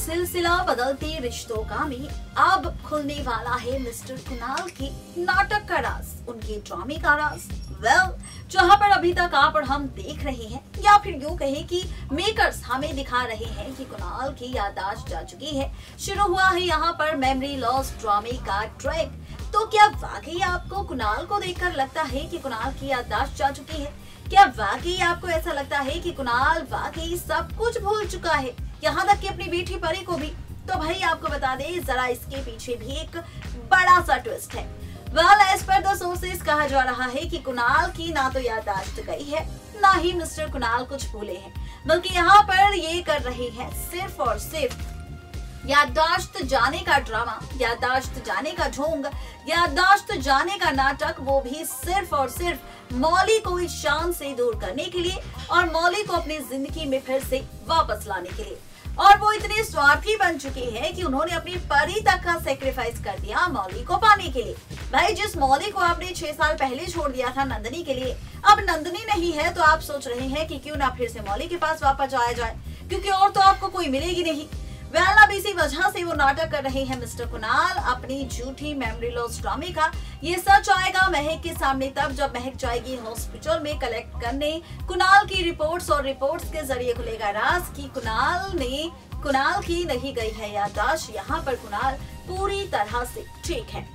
सिलसिला बदलते रिश्तों का में अब खुलने वाला है मिस्टर कुणाल के नाटक का राज, उनके ड्रामे का राज। जहां पर अभी तक आप और हम देख रहे हैं, या फिर यूं कहें कि मेकर्स हमें दिखा रहे हैं कि कुणाल की याददाश्त जा चुकी है। शुरू हुआ है यहाँ पर मेमोरी लॉस ड्रामे का ट्रैक। तो क्या वाकई आपको कुणाल को देखकर लगता है कि कुणाल की याददाश्त जा चुकी है? क्या वाकई आपको ऐसा लगता है कि कुणाल वाकई सब कुछ भूल चुका है, यहाँ तक कि अपनी बेटी परी को भी? तो भाई आपको बता दें, जरा इसके पीछे भी एक बड़ा सा ट्विस्ट है। एज पर द सोर्सेस कहा जा रहा है कि कुणाल की ना तो याददाश्त गई है, ना ही मिस्टर कुणाल कुछ भूले हैं, बल्कि यहाँ पर ये कर रहे हैं सिर्फ और सिर्फ याददाश्त जाने का ड्रामा, याददाश्त जाने का ढोंग, याददाश्त जाने का नाटक, वो भी सिर्फ और सिर्फ मौली को ईशान से दूर करने के लिए और मौली को अपनी जिंदगी में फिर से वापस लाने के लिए। और वो इतने स्वार्थी बन चुके हैं कि उन्होंने अपनी परी तक का सेक्रीफाइस कर दिया मौली को पाने के लिए। भाई, जिस मौली को आपने 6 साल पहले छोड़ दिया था नंदनी के लिए, अब नंदनी नहीं है, तो आप सोच रहे हैं कि क्यों ना फिर से मौली के पास वापस आया जाए, क्योंकि और तो आपको कोई मिलेगी नहीं। अब इसी वजह से वो नाटक कर रहे हैं मिस्टर कुणाल अपनी झूठी मेमोरी लॉस ड्रामे का। ये सच आएगा महक के सामने तब जब महक जाएगी हॉस्पिटल में कलेक्ट करने कुणाल की रिपोर्ट्स, और रिपोर्ट्स के जरिए खुलेगा राज कि कुणाल की नहीं गई है याददाश्त। यहाँ पर कुणाल पूरी तरह से ठीक है।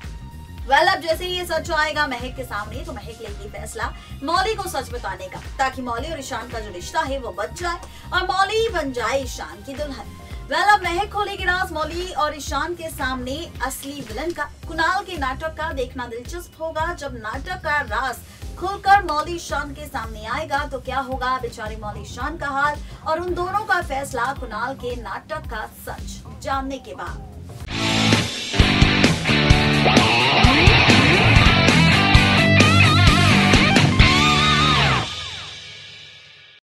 अब जैसे ही ये सच आएगा महक के सामने, तो महक लेगी फैसला मौली को सच बताने का, ताकि मौली और ईशान का जो रिश्ता है वो बच जाए और मौली बन जाए ईशान की दुल्हन। अब महक खोलेगी राज मौली और ईशान के सामने असली विलन का। कुणाल के नाटक का देखना दिलचस्प होगा। जब नाटक का राज खुलकर मौली ईशान के सामने आएगा, तो क्या होगा बेचारी मौली ईशान का हाल, और उन दोनों का फैसला कुणाल के नाटक का सच जानने के बाद।